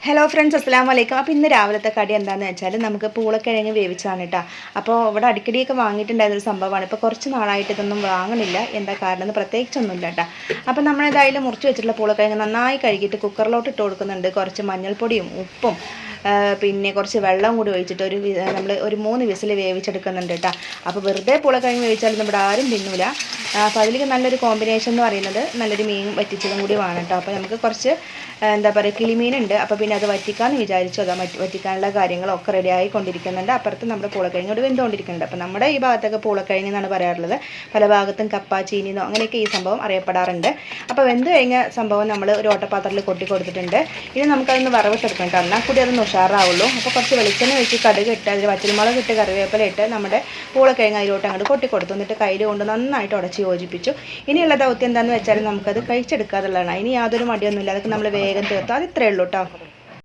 Hello friends, അസ്സലാമു അലൈക്കും. അപ്പോൾ ഇന്ന് രാവിലത്തെ കടി എന്താണെന്ന് വെച്ചാൽ നമുക്ക് പൂളക്കിഴങ്ങ് വേവിച്ചതാണ് കേട്ടോ. അപ്പോൾ ഇവിടെ അടിക്കടിയൊക്കെ വാങ്ങിയിട്ടുണ്ടായിരുന്നൊരു സംഭവമാണ്. ഇപ്പോൾ കുറച്ച് നാളായിട്ട് ഇതൊന്നും വാങ്ങണില്ല. എന്താ കാരണം എന്ന് പ്രത്യേകിച്ചൊന്നുമില്ല കേട്ടോ. അപ്പോൾ നമ്മളേതായാലും മുറിച്ച് വെച്ചിട്ടുള്ള പൂളക്കിഴങ്ങ് നന്നായി കഴുകിയിട്ട് കുക്കറിലോട്ട് ഇട്ട് കൊടുക്കുന്നുണ്ട്. കുറച്ച് മഞ്ഞൾപ്പൊടിയും ഉപ്പും പിന്നെ കുറച്ച് വെള്ളം കൂടി ഒഴിച്ചിട്ട് നമ്മൾ ഒരു 3 വിസിൽ വേവിച്ചെടുക്കുന്നുണ്ട് കേട്ടോ. അപ്പോൾ വെറുതെ പൂളക്കിഴങ്ങ് വേവിച്ചാലൊന്നും ഇവിടെ ആരും തിന്നൂല. അപ്പോൾ അതിലേക്ക് നല്ലൊരു കോമ്പിനേഷൻ എന്ന് പറയുന്നത് നല്ലൊരു മീൻ വറ്റിച്ചതും കൂടി വേണം കേട്ടോ. അപ്പോൾ നമുക്ക് കുറച്ച് എന്താ പറയുക കിളിമീനുണ്ട്. അപ്പോൾ പിന്നെ അത് വറ്റിക്കാമെന്ന് വിചാരിച്ചു. അതാ വറ്റിക്കാനുള്ള കാര്യങ്ങളൊക്കെ റെഡി ആയിക്കൊണ്ടിരിക്കുന്നുണ്ട്. അപ്പുറത്ത് നമ്മുടെ പൂളക്കിഴങ്ങ് ഇവിടെ വെന്തുകൊണ്ടിരിക്കുന്നുണ്ട്. അപ്പോൾ നമ്മുടെ ഈ ഭാഗത്തൊക്കെ പൂളക്കിഴങ്ങ് എന്നാണ് പറയാറുള്ളത്. പല ഭാഗത്തും കപ്പ ചീനിന്നോ അങ്ങനെയൊക്കെ ഈ സംഭവം അറിയപ്പെടാറുണ്ട്. അപ്പോൾ വെന്ത് കഴിഞ്ഞ സംഭവം നമ്മൾ ഒരു ഓട്ടപാത്രത്തിൽ കൊട്ടി കൊടുത്തിട്ടുണ്ട്. ഇനി നമുക്കതൊന്ന് വറവിട്ടെടുക്കണം കേട്ടോ. എന്നാൽ കൂടി അതൊന്ന് ഉഷാറാവുള്ളൂ. അപ്പോൾ കുറച്ച് വെളിച്ചെണ്ണ ഒഴിച്ച് കടുക് ഇട്ട് അതിൽ പച്ചമുളക് ഇട്ട് കറിവേപ്പില ഇട്ട് നമ്മുടെ പൂളക്കിഴങ്ങ് അതിലോട്ട് അങ്ങോട്ട് കൊട്ടി കൊടുത്തു. എന്നിട്ട് കയ്യിൽ കൊണ്ട് നന്നായിട്ട് ഉടച്ച് യോജിപ്പിച്ചു. ഇനിയുള്ള ദൗത്യം എന്താണെന്ന് വെച്ചാൽ നമുക്കത് കഴിച്ചെടുക്കാതുള്ളതാണ്. ഇനി യാതൊരു മടിയൊന്നുമില്ല. അതൊക്കെ നമ്മൾ വേഗം തീർത്തു. അത് ഇത്രയേ ഉള്ളൂ കേട്ടോ.